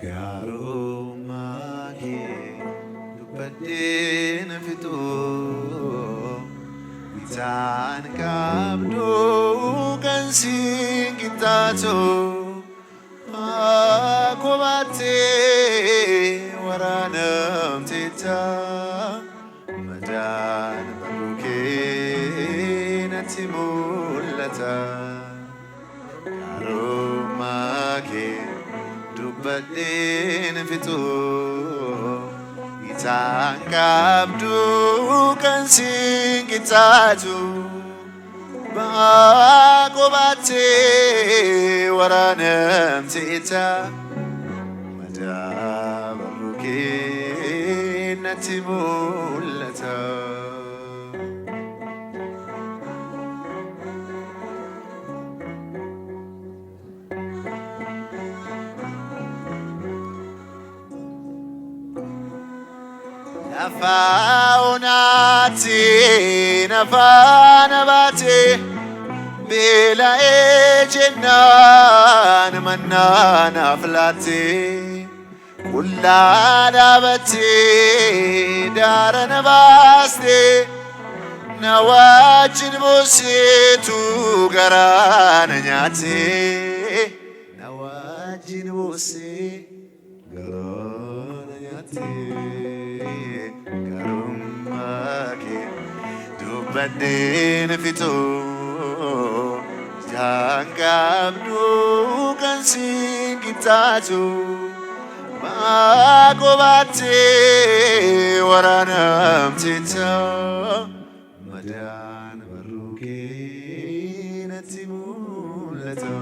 Garummaa kee dubbadheen fixuu isaan qabdu kan siin qixxaatu akkoobattee waraanamteetta madaan barruu kee natti mul'ata. Garummaa kee dubbadheen fixuu isaan qabdu kan siin qixxaatu akkoobattee waraanamteetta madaan barruu kee natti mul'ata. Nafaonati nafana bate bela ejennan manana flate kullada bate darana baste nawajin bosetu garana nyate nawajin bose garana nyate. Dubbadheen fixuu isaan qabdu kan siin qixxaatu akkoobattee waraanamteetta madaan barruu kee natti mul'ata.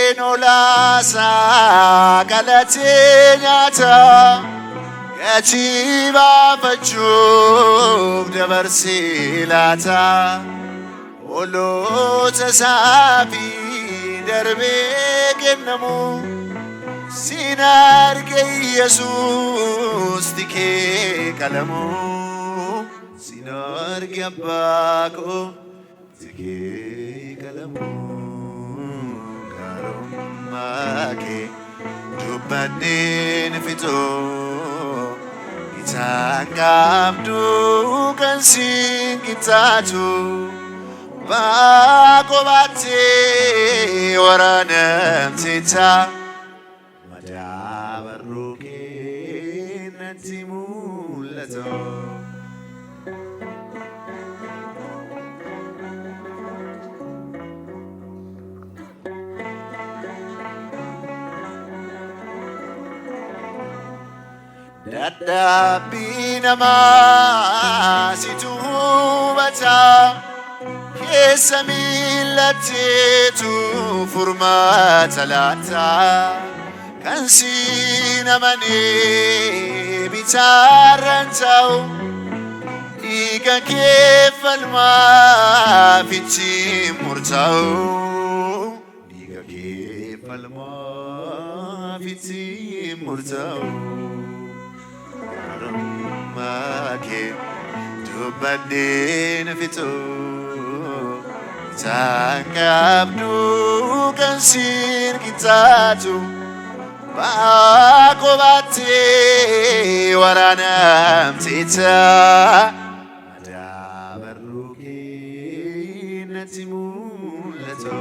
Kenolasa galatee nyaata gatii baafachuuf dabarsee laata oolota isaafi darbee kennamu siin arge Yesuus tikee qalamu siin arge abbaa koo tikee qalamu. Garummaa dubbadheen fixuu isaan qabdu kan siin qixxaatu akkoobattee waraanamteetta madaan barruu kee natti mul'ata. Dadhabbii namaa situ hubata keessa miillatteetu furmaata laata kan siin amanee bitaarran ta'u dhiiga kee falmaaf itti murtaa'u dhiiga kee falmaaf itti murtaa'u. Garummaa kee dubbadheen fixuu isaan qabdu kan siin qixxaatu akkoobattee waraanamteetta madaan barruu kee natti mul'ata.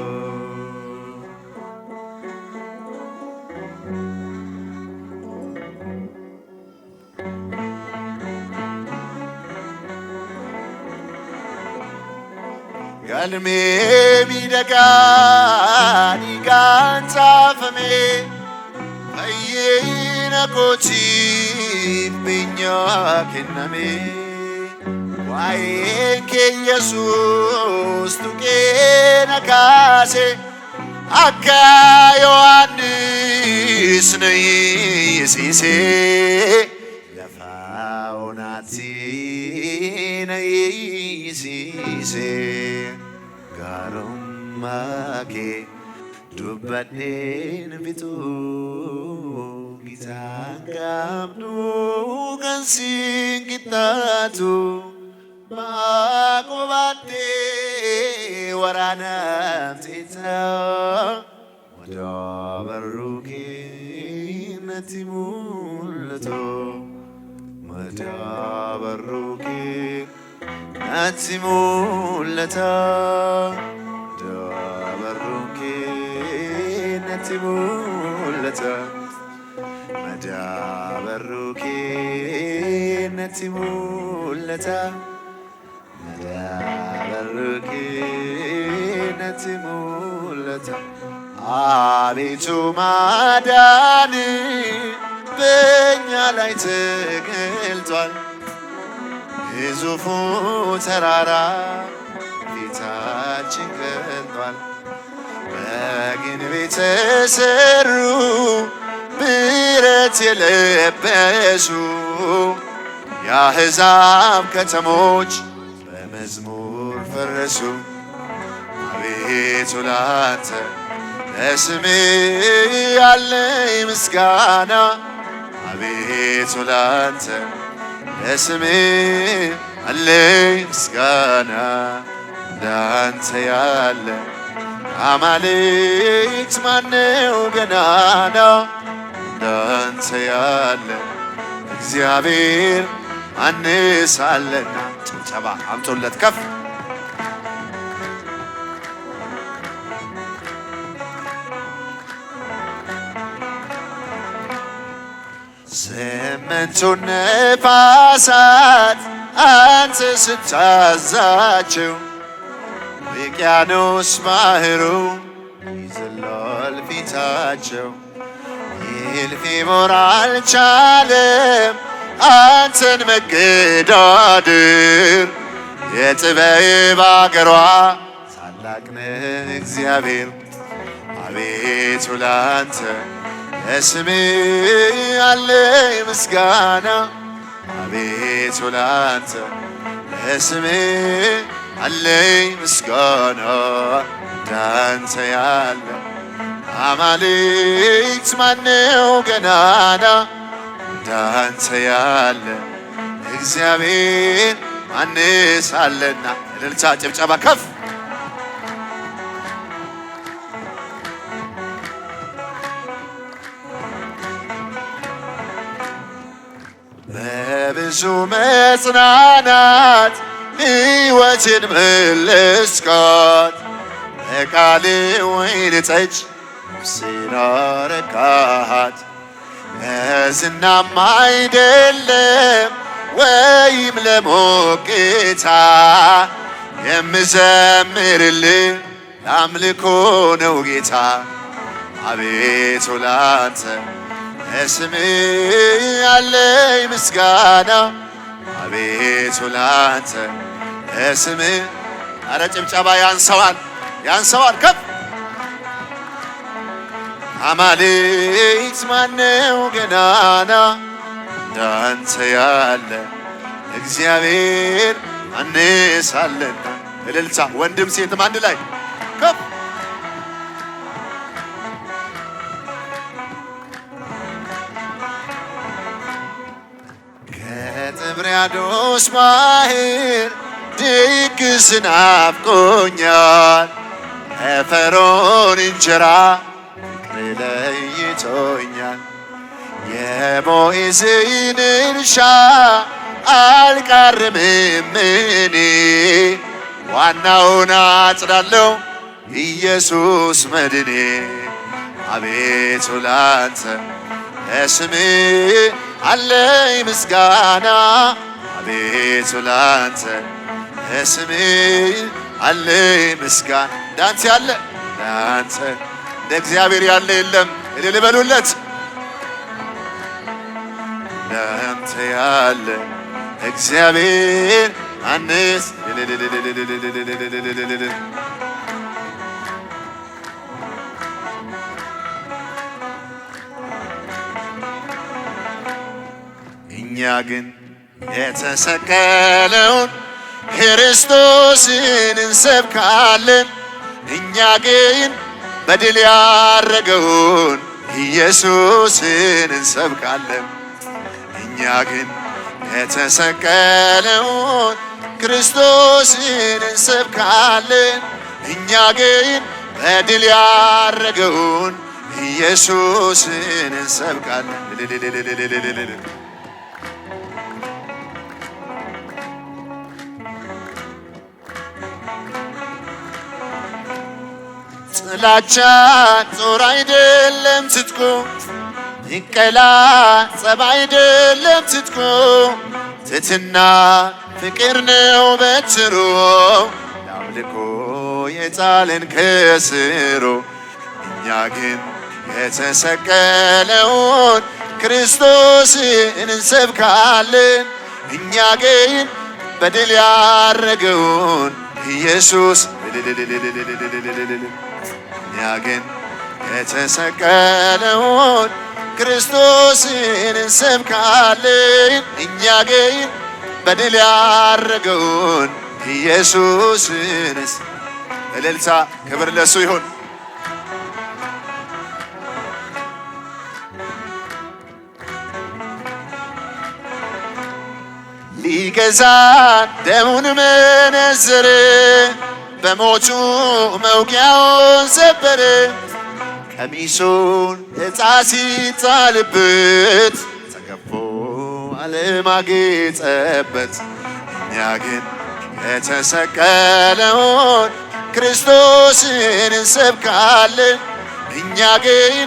Galmee miidhagaa dhiigaan caafame fayyina kootiif beenyaa kenname waa'een kee Yesuus tuqee na kaase akka Yohaannis na hiisise lafa onaatti na hiisise. Garummaa kee dubbadheen fixuu Gitangamnu gansin kitatu Makobate waranam tita Madabaruki natimulato Madabaruki natimulata Madabaruki natimulata Madabaruki natimulata Madabaruki natimulata አቤቱ ማዳን በእኛ ላይ ተገልጧል ግዙፉ ተራራ ፊታችን ገልጧል በግንብ የተሰሩ ብረት የለበሱ የአሕዛብ ከተሞች በመዝሙር ፈረሱ አቤቱ ላንተ ለስምህ ያለኝ ምስጋና አቤቱ ላንተ ለስምህ ያለኝ ምስጋና እንዳንተ ያለ አማልክት ማነው ገናና እንዳንተ ያለ እግዚአብሔር ማንስ አለና ጭብጨባ አምጦለት ከፍ ስምንቱን ነፋሳት አንተ ስታዛቸው ውቅያኖስ ባህሩ ይዘላል ፊታቸው ይልፍ ይሞላ አልቻለም አንተን መገዳደር የጥበብ አገሯ ታላቅ ነህ እግዚአብሔር አቤቱ ላንተ ለስምህ ያለኝ ምስጋና አቤቱ ላንተ ለስምህ ያለኝ ምስጋና እንዳንተ ያለ አማልክት ማነው ገናና እንዳንተ ያለ እግዚአብሔር ማንስ አለና እልልታ ጭብጨባ ከፍ በብዙ መጽናናት ሕይወትን መለስካት በቃልህ ወይን ጠጅ ነፍሴን አረካሃት ለዝናም አይደለም ወይም ለሞቅታ የምዘምርልህ ለአምልኮ ነው ጌታ አቤቱ ላንተ ለስምህ ያለኝ ምስጋና አቤቱ ላንተ ለስምህ አረ ጭብጨባ ያንሰዋል ከፍ አማልክት ማነው ገናና እንዳንተ ያለ እግዚአብሔር ማንስ አለና እልልታ ወንድም ሴትም አንድ ላይ ከፍ ከጥብርያዶስ ባህር ድግስ ናፍቆኛል ከፈርዖን እንጀራ ፍቅር ለይቶኛል የቦዔዝን እርሻ አልቃርምም እኔ ዋናውን አጭዳለሁ ኢየሱስ መድኔ አቤቱ ላንተ ለስምህ አለኝ ምስጋና አቤቱ ላንተ ለስምህ አለኝ ምስጋና እንዳንተ ያለ እንዳንተ እንደ እግዚአብሔር ያለ የለም እልል በሉለት እንዳንተ ያለ እግዚአብሔር ማንስ እኛ ግን የተሰቀለውን ክርስቶስን እንሰብካለን እኛ ግን በድል ያረገውን ኢየሱስን እንሰብካለን። እኛ ግን የተሰቀለውን ክርስቶስን እንሰብካለን። እኛ ግን በድል ያረገውን ኢየሱስን እንሰብካለን። ጥላቻ ጦር አይደለም ትጥቁ፣ ይቀላ ጸብ አይደለም ትጥቁ፣ ትሕትና ፍቅር ነው በትሩ፣ ለአምልኮ የጣለን ከስሩ። እኛ ግን የተሰቀለውን ክርስቶስን እንሰብካለን። እኛ ግን በድል ያረገውን ኢየሱስ እኛ ግን የተሰቀለውን ክርስቶስን እንሰብካለን። እኛ ግን በድል ያረገውን ኢየሱስን እልልታ ክብር ለሱ ይሁን። ሊገዛን ደሙን መነዘረ፣ በሞቱ መውጊያውን ሰበረ። ቀሚሱን ዕጣ ሲጣልበት ተገፎ ዓለም አጌጠበት። እኛ ግን የተሰቀለውን ክርስቶስን እንሰብካለን። እኛ ግን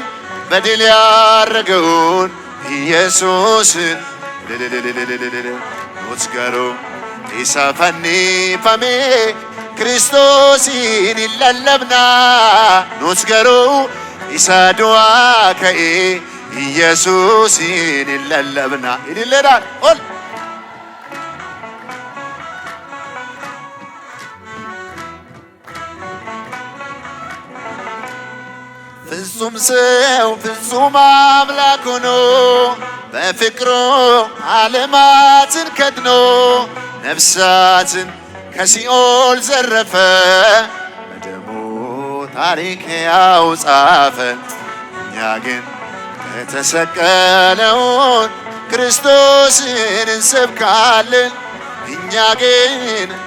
በድል ያረገውን ኢየሱስን ኖትገሩ ኢሳ ፈኒፈሜ ክርስቶስን ይለለብና ኖትገሩ ኢሳ ዱዓ ከኤ ኢየሱስን ይለለብና ይልለዳል ኦል ፍጹም ሰው ፍጹም አምላክ ሆኖ በፍቅሩ ዓለማትን ከድኖ ነፍሳትን ከሲኦል ዘረፈ፣ በደሙ ታሪክ ሕያው ጻፈ። እኛ ግን የተሰቀለውን ክርስቶስን እንሰብካለን። እኛ ግን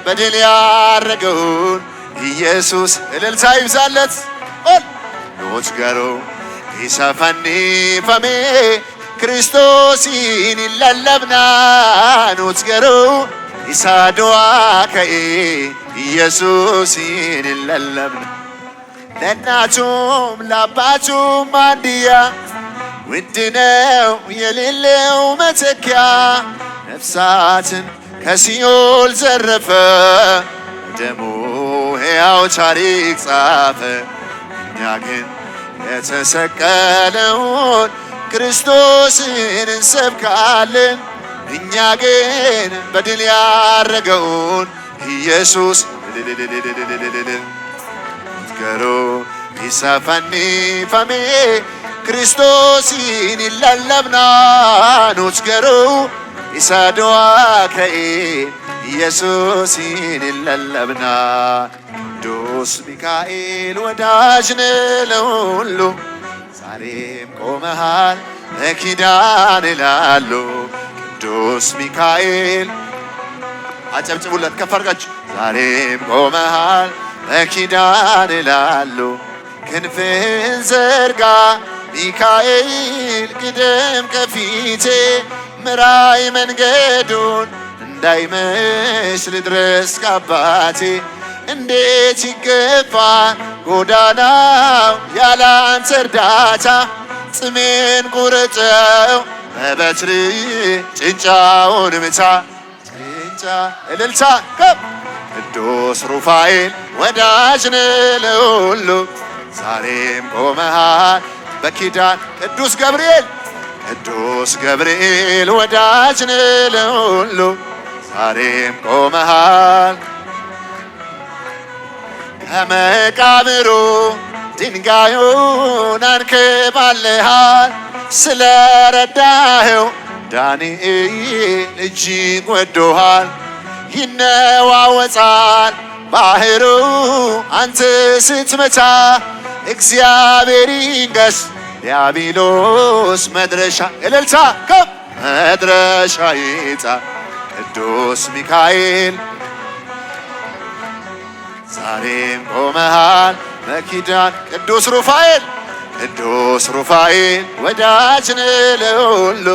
በድል ያረገውን ኢየሱስ እልልታ ይብዛለት ኖትገሩ ኢሳ ፈኒፈሜ ክርስቶስን ይለለብና ኖትገሩ ኢሳ ዱዓ ከኤ ኢየሱስን ይለለብና ለእናቱም ለአባቱም አንድያ ውድ ነው የሌለው መተኪያ፣ ነፍሳትን ከሲኦል ዘረፈ፣ በደሙ ሕያው ታሪክ ጻፈ። እኛ ግን የተሰቀለውን ክርስቶስን እንሰብካለን። እኛ ግን በድል ያረገውን ኢየሱስ ኖትገሩ ኢሳ ፈኒፈሜ ክርስቶስን ይለለብና ኖትገሩ ኢሳ ዱዓ ከኤ ኢየሱስን ይለለብና። ቅዱስ ሚካኤል ወዳጅ ነህ ለሁሉ፣ ዛሬም ቆመሃል በኪዳን ይላሉ። ቅዱስ ሚካኤል አጨብጭቡለት ከፍ አድርጋችሁ። ዛሬም ቆመሃል በኪዳን ይላሉ። ክንፍህን ዘርጋ ሚካኤል፣ ቅደም ከፊቴ፣ ምራይ መንገዱን እንዳይመስል ድረስ ከአባቴ። እንዴት ይገፋ ጎዳናው ያላንተ እርዳታ፣ ጽሜን ቁረጠው በበትር ጭንጫውን ምታ። ጭንጫ እልልታ ከብ ቅዱስ ሩፋኤል ወዳጅ ነህ ለሁሉ፣ ዛሬም ቆመሃል በኪዳን። ቅዱስ ገብርኤል ቅዱስ ገብርኤል ወዳጅ ነህ ለሁሉ፣ ዛሬም ቆመሃል ከመቃብሩ ድንጋዩን አንከባለሃል። ስለ ረዳኸው ዳንኤል እጅግ ወዶሃል። ይነዋወጣል ባህሩ አንተ ስትመታ፣ እግዚአብሔር ይንገስ ዲያብሎስ መድረሻ እልልታ ከፍ መድረሻ ይጣ ቅዱስ ሚካኤል ዛሬም ቆመሃል በኪዳን ቅዱስ ሩፋኤል ወዳጅን ለሁሉ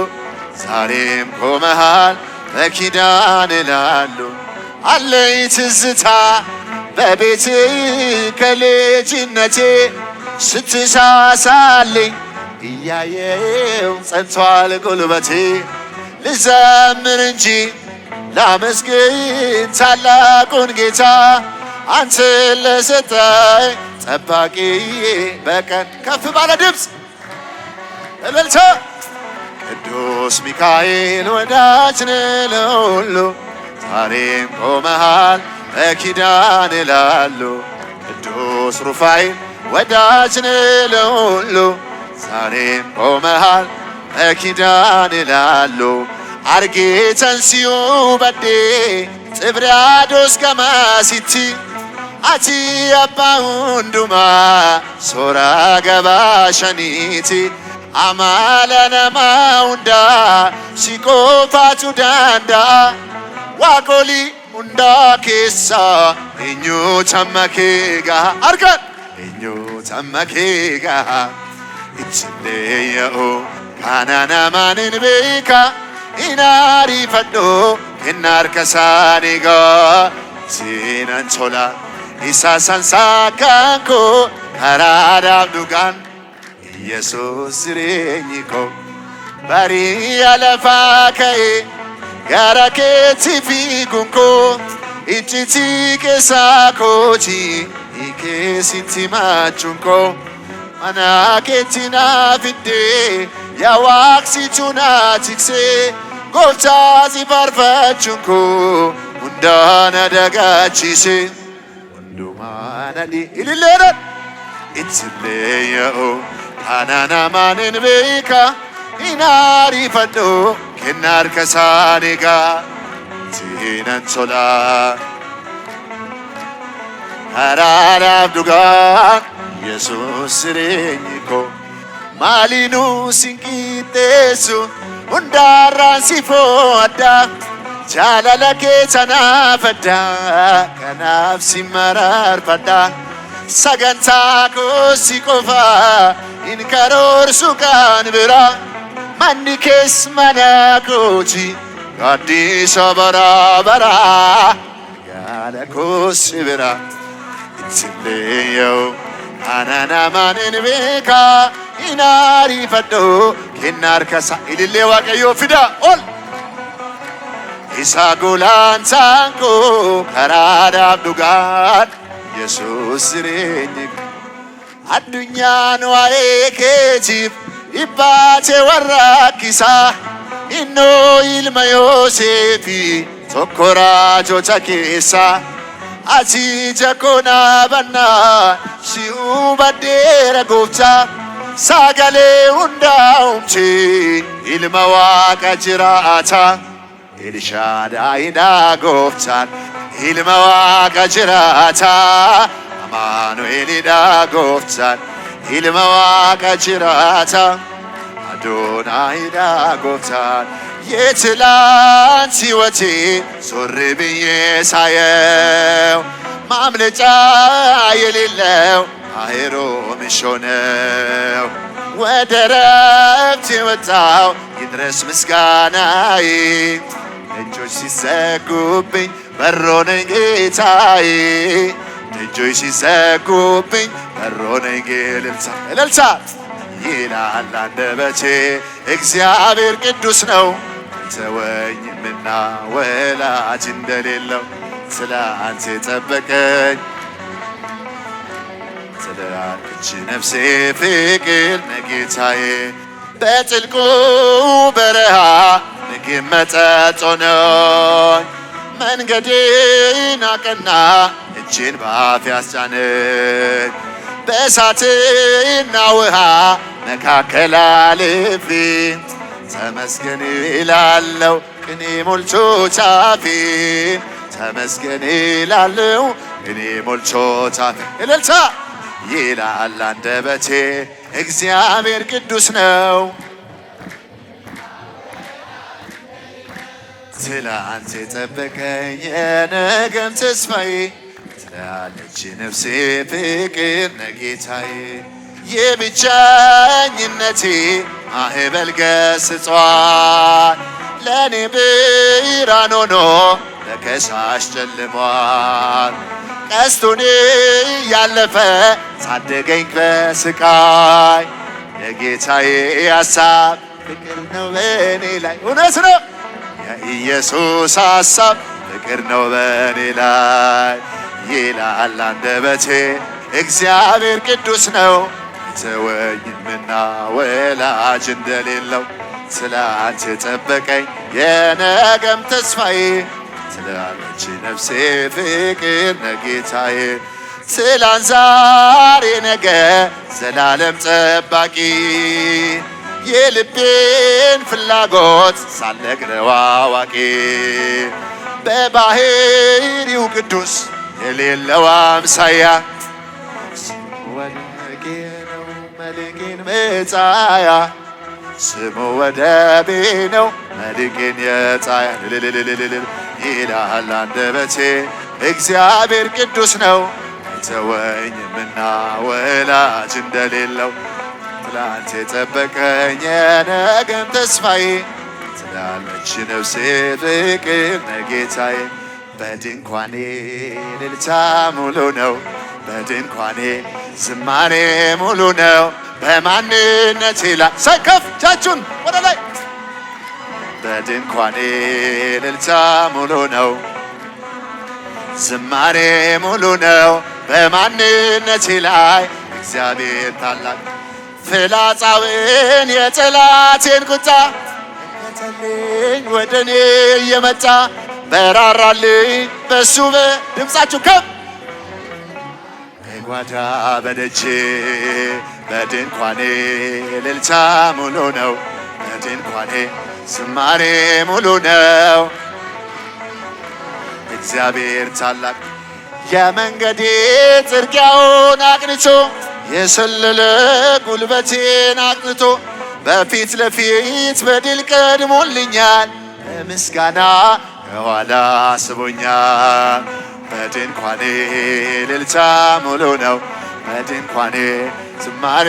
ዛሬም ቆመሃል በኪዳን ላሉ አለኝ ትዝታ በቤት ከልጅነቴ ስትሳሳልኝ እያየው ጸንቷል ጉልበቴ ልዘምር እንጂ ላመስግን ታላቁን ጌታ አንተን ለሰጠኝ ጠባቂዬ በቀን ከፍ ባለ ድምፅ እልልታ ቅዱስ ሚካኤል ወዳጅን ለሁሉ ዛሬም ቆመሃል በኪዳን ላሉ ቅዱስ ሩፋኤል ወዳጅን ለሁሉ ዛሬም ቆመሃል በኪዳን ላሉ አርጌተን ሲዩ በዴ ጥብርያዶስ ገማሲቲ አቲ አባ ሁንዱማ ሶራ ገባ ሸኒቲ አማለ ነማ ሁንዳ ሲቆፋቱ ዳንዳ ዋቆሊ ሁንዳ ኬሳ እኙ ተመኬጋ አርገን እኙ ተመኬጋ ኢችሌየኦ ካናናማንን ቤካ ኢናሪ ፈዶ ከናር ከሳኒጋ ሲናንቾላ ኢሳሳንሳ ካንኮ ካራዳብ ዱጋን ኢየሱስ ዝሬኝኮ ባሪ አለፋ ከኤ ጋራኬቲ ፊጉንኮ ኢቺቲ ኬሳኮቺ ኢኬሲቲ ማቹንኮ አናኬቲና ፊዴ ያዋክሲቱና ቲክሴ ጎፍታ ሲፋርፋችንኮ ሁንዳና ደጋቺሴ ሁንዱማናዲ ኢልሌረን ኢትሌየኦ ካናናማንን ቤካ ኢናሪ ፈዶ ከናር ከሳኔጋ ሲናንሶላ አራራብ ዱጋን ኢየሱስ ስሬኝኮ ማሊኑ ሲንቂጤሱ ሁንዳራን ሲፎዳ ጃላላ ኬተና ፈዳ ከናፍ ሲመራር ፈዳ ሰገንታ ኮሲ ቆፋ ኢንከሮርሱ ቃን ብራ ማኒኬስ መናኮቺ ጋዲሶ በራ ያለ ኮሲ ብራ ኢትሌየው አናናማንን ቤካ ኢናሪ ፈዶ ከናር ከሳ ኢልሌ ዋቀዮ ፊዳ ኦል ኢሳ ጎላንታንኮ ከራዳብ ዱጋን ኢየሱስ ዝሬኝ አዱኛን ዋዬ ኬቲፍ ኢባቴ ወራኪሳ ኢኖ ኢልመ ዮሴፊ ቶኮራጆቻ ኬሳ አቲ ጀኮና በና ሲኡ በዴረ ጎፍታ ሳጋሌ ሁንዳውምቺ ኢልመ ዋቀ ጅራታ ኤልሻዳይና ጎፍታን ኢልመ ዋቀ ጅራታ አማኑኤልና ጎፍታን ኢልመ ዋቀ ጅራታ አዶናይና ጎፍታን የትላንት ሕይወቴ ዞር ብዬ ሳየው ማምለጫ የሌለው ባሕሩ ምሾ ነው። ወደ ረፍት የወጣው ይድረስ ምስጋናዬ ደጆች ሲዘጉብኝ በሮ ነኝ ጌታዬ ደጆች ሲዘጉብኝ በሮ ነኝ እልልታ ይላል አንደበቴ እግዚአብሔር ቅዱስ ነው ተወኝምና ወላጅ እንደሌለው ስለ አንተ ጠበቀኝ ስለአንቺ ነፍሴ ፍቅር ነጌታዬ በጥልቁ በረሃ ምግብ መጠጥ ሆነኝ መንገዴን አቀና እጄን በአፌ አስጫነኝ በእሳትና ውሃ መካከል አልፌ ተመስገን እላለሁ ቅኔ ሞልቶ ጫፌ ተመስገን እላለሁ ቅኔ ሞልቶ ጫፌ እልልታ ይላል አንደበቴ እግዚአብሔር ቅዱስ ነው። ትላንት የጠበቀኝ የነገም ተስፋዬ ትላለች ነፍሴ ፍቅር ነጌታዬ። የብቸኝነቴ ማዕበል ገስጿል፣ ለእኔ ብርሃን ሆኖ ለከሳሽ ጨልሟል። ቀስቱን ያለፈ ታደገኝ በስቃይ፣ የጌታዬ ሐሳብ ፍቅር ነው በእኔ ላይ። እውነት ነው የኢየሱስ ሐሳብ ፍቅር ነው በእኔ ላይ ይላል አንደበቴ። እግዚአብሔር ቅዱስ ነው አይተወኝምና ወላጅ እንደሌለው። ትላንት የጠበቀኝ የነገም ተስፋዬ ትላለች ነፍሴ ፍቅር ነጌታዬ። ትላንት ዛሬ ነገ ዘላለም ጠባቂ፣ የልቤን ፍላጎት ሳልነግረው አዋቂ። በባህሪው ቅዱስ የሌለው አምሳያ፣ ወደጌ ነው መልኬን መጻያ። ስሙ ወደቤ ነው መልኬን የጻያ ይላል አንደበቴ። እግዚአብሔር ቅዱስ ነው አይተወኝምና ወላጅ እንደሌለው። ትላንት የጠበቀኝ የነገም ተስፋዬ ትላለች ነፍሴ ፍቅር ነጌታዬ። በድንኳኔ እልልታ ሙሉ ነው፣ በድንኳኔ ዝማሬ ሙሉ ነው። በማንነቴ ላይ ሰከፍ እጃችሁን ወደ ላይ። በድንኳኔ እልልታ ሙሉ ነው፣ ዝማሬ ሙሉ ነው። በማንነቴ ላይ እግዚአብሔር ታላቅ። ፍላጻውን የጠላቴን ቁጣ ከተልኝ ወደ እኔ እየመጣ በራራልኝ በሱ በድምፃችሁ ከፍ በጓዳ በደጄ በድንኳኔ እልልታ ሙሉ ነው፣ በድንኳኔ ዝማሬ ሙሉ ነው። እግዚአብሔር ታላቅ። የመንገዴ ጽርጊያውን አቅንቶ የሰለለ ጉልበቴን አቅንቶ በፊት ለፊት በድል ቀድሞልኛል። በምስጋና ከኋላ ስቦኛል። በድንኳኔ እልልታ ሙሉ ነው፣ በድንኳኔ ዝማሬ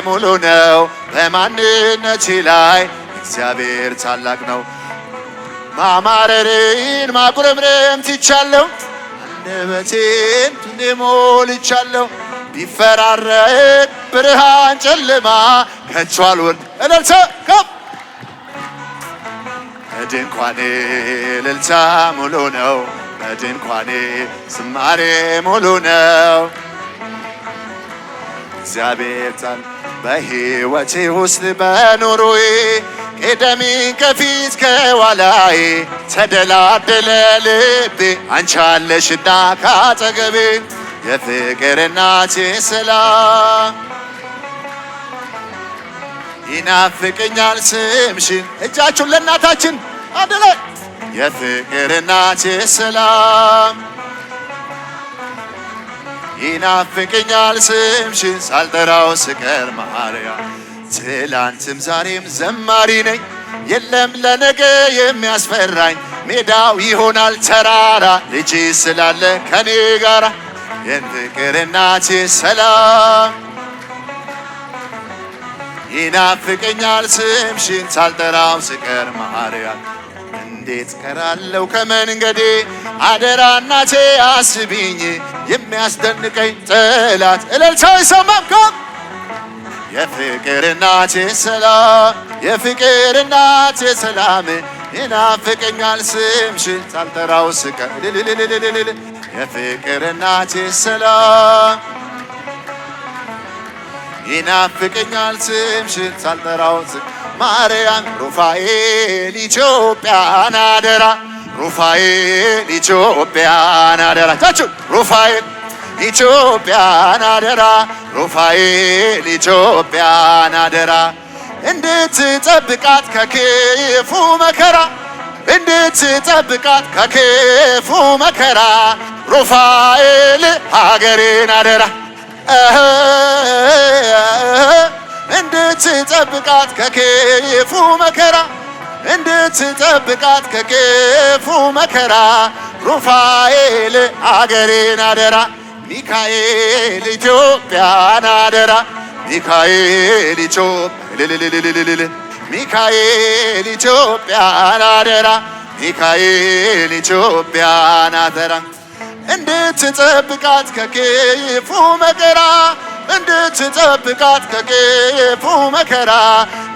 ሙሉ ነው። በማንነቴ ላይ እግዚአብሔር ታላቅ ነው። ማማረርን ማጉረምረም ትቻለሁ፣ አንደበቴን እንደ ሞልቻለሁ። ቢፈራረቅ ብርሃን ጨለማ ከቶ አልወርድ። እልልታ ከፍ። በድንኳኔ እልልታ ሙሉ ነው፣ በድንኳኔ ዝማሬ ሙሉ ነው። እግዚአብሔር ታል በሕይወቴ ውስጥ በኑሮዬ ቀደሚኝ ከፊት ከኋላዬ ተደላደለ ልቤ አንቺ አለሽና ካጠገቤ። የፍቅር እናቴ ሰላም ይናፍቀኛል ስምሽን። እጃችሁን ለእናታችን አንድ ላይ። የፍቅር እናቴ ሰላም ይናፍቀኛል ስምሽን ሳልጠራው ስቀር ማርያም። ትላንትም ዛሬም ዘማሪ ነኝ፣ የለም ለነገ የሚያስፈራኝ። ሜዳው ይሆናል ተራራ ልጅ ስላለ ከኔ ጋራ። የፍቅር እናቴ ሰላም ይናፍቀኛል ስምሽን ሳልጠራው ስቀር ማርያም። እንዴት ቀራለው ከመንገዴ አደራ እናቴ አስቢኝ። የሚያስደንቀኝ ጠላት እልልታ ይሰማም። የፍቅር እናቴ ሰላም የፍቅር እናቴ ሰላም ይናፍቀኛል ስምሽን ሳልጠራው ስቀር። የፍቅር እናቴ ሰላም ይናፍቀኛል ስምሽን ሳልጠራው ስቀር። ማርያም ሩፋኤል ኢትዮጵያን አደራ፣ ሩፋኤል ኢትዮጵያን አደራ። ታችሁ ሩፋኤል ኢትዮጵያን አደራ፣ ሩፋኤል ኢትዮጵያን አደራ። እንድትጠብቃት ከክፉ መከራ፣ እንድትጠብቃት ከክፉ መከራ። ሩፋኤል ሀገሬን አደራ፣ እንድትጠብቃት ከክፉ መከራ እንድትጠብቃት ከክፉ መከራ ሩፋኤል አገሬን አደራ ሚካኤል ኢትዮጵያን አደራ ሚካኤል ሚካኤል ኢትዮጵያን አደራ ሚካኤል ኢትዮጵያን አደራ እንድትጠብቃት ከክፉ መከራ እንድትጠብቃት ከክፉ መከራ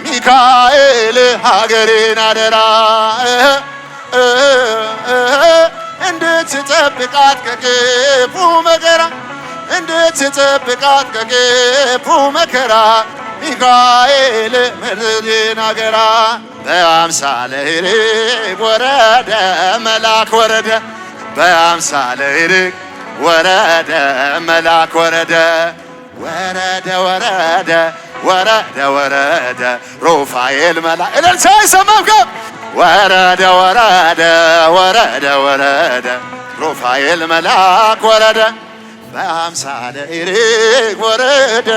ሚካኤል ሀገሬን አደራ እንድትጠብቃት ከክፉ መከራ እንድትጠብቃት ከክፉ መከራ ሚካኤል ምድርን አገራ በአምሳለ ርግብ ወረደ መልአክ ወረደ በአምሳለ ርግብ ወረደ መልአክ ወረደ ወረደ ወረደ ወረደ ወረደ ሩፋኤል መልአክ እልልታ አይሰማም ከ ወረደ ወረደ ወረደ ወረደ ሩፋኤል መልአክ ወረደ በአምሳለ ርግብ ወረደ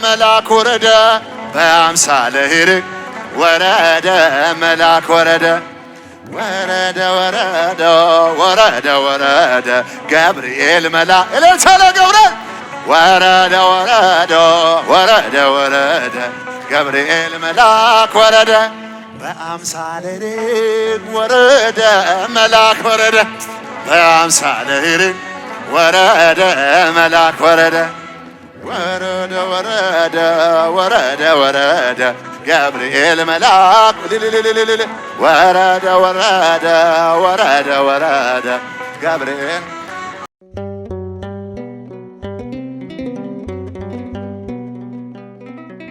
መልአክ ወረደ በአምሳለ ርግብ ወረደ መልአክ ወረደ ወረደ ወረደ ወረደ ወረደ ገብርኤል መልአክ እልልታ ለገብርኤል ወረደ ወረደ ወረደ ወረደ ገብርኤል መልአክ ወረደ በአምሳለ ርግብ ወረደ መልአክ ወረደ በአምሳለ ርግብ ወረደ መልአክ ወረደ ወረደ ወረደ ወረደ ወረደ ገብርኤል መልአክ ወረደ ወረደ ወረደ ወረደ ገብርኤል